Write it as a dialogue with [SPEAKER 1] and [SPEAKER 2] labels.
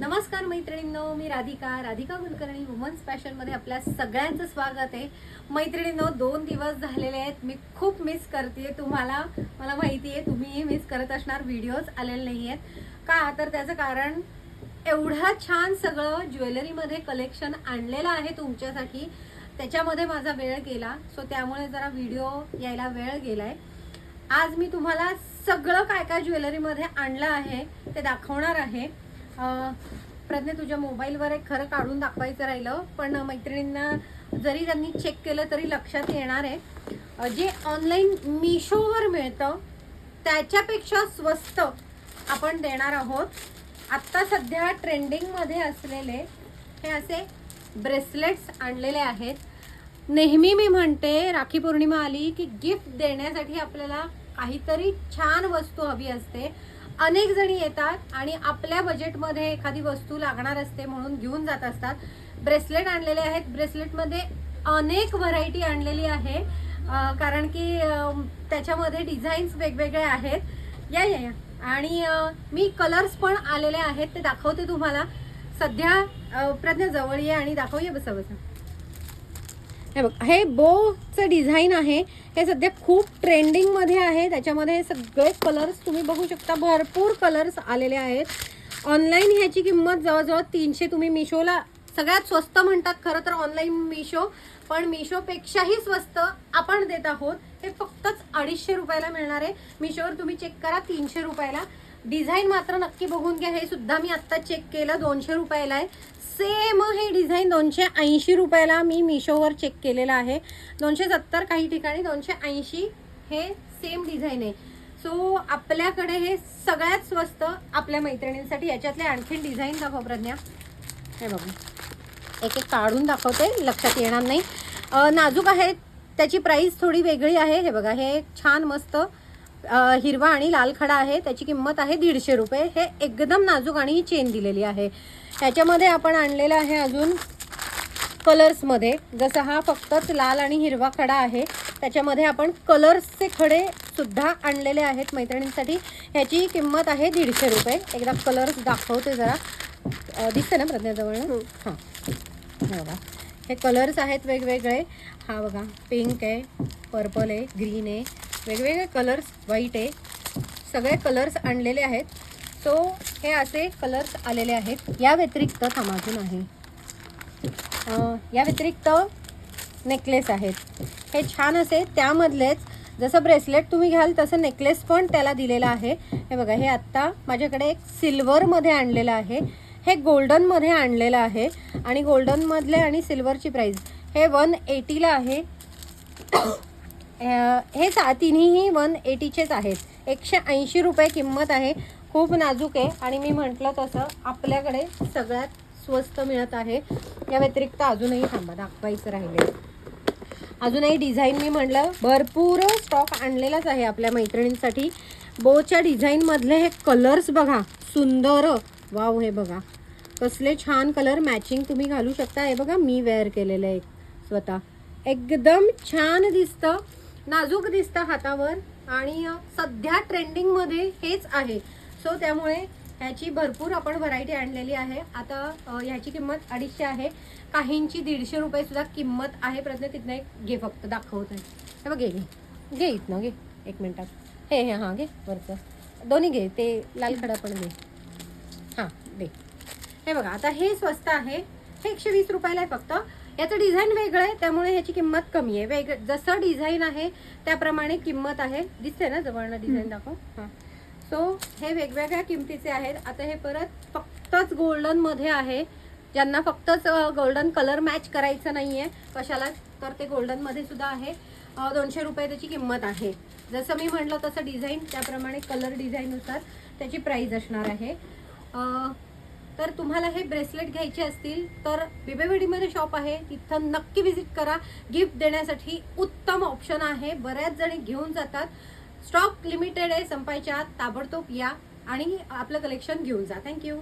[SPEAKER 1] नमस्कार मैत्रिणींनो, मी Radhika Kulkarni women's fashion मध्ये आपल्या सगळ्यांचं स्वागत आहे। मैत्रिणींनो, 2 दिवस झालेले आहेत, मी खूप मिस करते तुम्हाला। मला माहिती आहे तुम्हीही मिस करत असणार, व्हिडिओज आलेले नाही आहेत का? तर त्याचं कारण एवढं छान सगळं ज्वेलरी मध्ये कलेक्शन आणलेलं आहे तुमच्यासाठी, त्याच्यामध्ये माझा वेळ गेला, सो त्यामुळे जरा व्हिडिओ यायला वेळ गेलाय। आज मी तुम्हाला सगळं काय काय ज्वेलरी मध्ये आणलं आहे ते दाखवणार आहे। प्रज्ञा, तुझ्या मोबाईलवर एक खरं काढून दाखवायचं राहिलं, पण मैत्रिणींना जरी त्यांनी चेक केलं तरी लक्षात येणार आहे, जे ऑनलाईन मीशोवर मिळतं त्याच्यापेक्षा स्वस्त आपण देणार आहोत। आत्ता सध्या ट्रेंडिंगमध्ये असलेले हे असे ब्रेसलेट्स आणलेले आहेत। नेहमी मी म्हणते, राखी पौर्णिमा आली की गिफ्ट देण्यासाठी आपल्याला काहीतरी छान वस्तू हवी असते। अनेक जणी येतात आणि आपल्या बजेटमध्ये एखादी वस्तू लागणार असते म्हणून घेऊन जात असतात। ब्रेसलेट आणलेले आहेत, ब्रेसलेटमध्ये अनेक व्हरायटी आणलेली आहे, कारण की त्याच्यामध्ये डिझाईन्स वेगवेगळे आहेत। या या या आणि मी कलर्स पण आलेले आहेत, ते दाखवते तुम्हाला। सध्या प्रज्ञा जवळ ये आणि दाखवूया, बसा बसा। हे बघ, हे बोचं डिझाईन आहे, हे सध्या खूप ट्रेंडिंगमध्ये आहे। त्याच्यामध्ये हे सगळे कलर्स तुम्ही बघू शकता, भरपूर कलर्स आलेले आहेत। ऑनलाईन ह्याची किंमत जवळजवळ 300, तुम्ही मिशोला सगळ्यात स्वस्त म्हणतात खरं तर ऑनलाईन मिशो, पण मिशोपेक्षाही स्वस्त आपण देत आहोत। हे फक्तच 250 रुपयाला मिळणार आहे। मिशोवर तुम्ही चेक करा 300 रुपयाला। डिझाईन मात्र नक्की बघून घ्या, हे सुद्धा मी आत्ता चेक केलं 200 रुपयाला आहे। सेम हे डिझाईन 280 रुपयाला मी मिशोवर चेक केलेला आहे। 270 काही ठिकाणी, 280 हे सेम डिझाईन आहे। सो आपल्याकडे हे सगळ्यात स्वस्त आपल्या मैत्रिणींसाठी। याच्यातले आणखी डिझाईन दाखव प्रज्ञा। हे बघा, एक एक काढून दाखवते, लक्षात येणार नाही। नाजूक आहे, त्याची प्राइस थोडी वेगळी आहे। हे बघा, हे छान मस्त हिरवा आणि लाल खडा आहे, त्याची किंमत आहे 150 रुपये। हे एकदम नाजूक आणि ही चेन दिलेली आहे। त्याच्यामध्ये आपण आणलेला आहे अजून कलर्समध्ये, जसं हा फक्तच लाल आणि हिरवा खडा आहे, त्याच्यामध्ये आपण कलर्सचे खडे सुद्धा आणलेले आहेत मैत्रिणींसाठी। ह्याची किंमत आहे 150 रुपये। एकदा कलर्स दाखवते जरा, दिसते ना प्रज्ञाजवळ? हां, हे बघा, हे कलर्स आहेत वेगवेगळे। हा बघा, पिंक आहे, पर्पल आहे, ग्रीन आहे, वेगवेगळे कलर्स, व्हाईट आहे, सगळे कलर्स आणलेले आहेत। सो हे असे कलर्स आलेले आहेत। या व्यतिरिक्त थांबाजून आहे, या व्यतिरिक्त नेकलेस आहेत, हे छान असे, त्यामधलेच जसं ब्रेसलेट तुम्ही घ्याल तसं नेकलेस पण त्याला दिलेला आहे। हे बघा, हे आत्ता माझ्याकडे एक सिल्वरमध्ये आणलेलं आहे, हे गोल्डनमध्ये आणलेलं आहे, आणि गोल्डनमधले आणि सिल्वरची प्राईस हे 180ला आहे। हे तिन्हीही 180चेच आहेत। 180 रुपये किंमत आहे। खूप नाजूक आहे आणि मी म्हटलं तसं आपल्याकडे सगळ्यात स्वस्त मिळत आहे। या व्यतिरिक्त अजूनही थांबा, दाखवायचं राहिले, अजूनही डिझाईन मी म्हटलं भरपूर स्टॉक आणलेलाच आहे आपल्या मैत्रिणींसाठी। बोच्या डिझाईनमधले हे कलर्स बघा, सुंदर, वाव, हे बघा कसले छान कलर मॅचिंग तुम्ही घालू शकता। हे बघा, मी वेअर केलेलं आहे स्वतः, एकदम छान दिसतं, नाजूक दिसतं हातावर, आणि सध्या ट्रेंडिंगमध्ये हेच आहे। सो त्यामुळे ह्याची भरपूर आपण व्हरायटी आणलेली आहे। आता ह्याची किंमत 250 आहे, काहींची 150 रुपये सुद्धा किंमत आहे। प्रज्ञा, तिथनं एक घे, फक्त दाखवत आहे। हे बघ, घे इथनं, घे 1 मिनटात, हे हां घे, वरचं दोन्ही घे, ते लाल खडा पण घे, हां दे। हे बघा, आता हे स्वस्त आहे, हे 120 रुपयाला आहे फक्त। याचं डिझाईन वेगळं आहे, त्यामुळे ह्याची किंमत कमी आहे। जसं डिझाईन आहे त्याप्रमाणे किंमत आहे। दिसते ना जवळनं डिझाईन, दाखव। हां, सो हे वेगवेगळ्या किमतीचे आहेत। आता हे परत फक्तच गोल्डनमध्ये आहे, ज्यांना फक्तच गोल्डन कलर मॅच करायचं नाही आहे कशाला, तर ते गोल्डनमध्ये सुद्धा आहे। 200 रुपये त्याची किंमत आहे। जसं मी म्हटलं तसं डिझाईन, त्याप्रमाणे कलर डिझाईननुसार त्याची प्राईस असणार आहे। तर तुम्हाला हे ब्रेसलेट घ्यायचे असतील तर बिबेवाडीमध्ये शॉप आहे, तिथं नक्की व्हिजिट करा। गिफ्ट देण्यासाठी उत्तम ऑप्शन आहे, बऱ्याच जणी घेऊन जातात। स्टॉक लिमिटेड आहे, संपायच्या आत ताबडतोब या आणि आपलं कलेक्शन घेऊन जा। थँक्यू।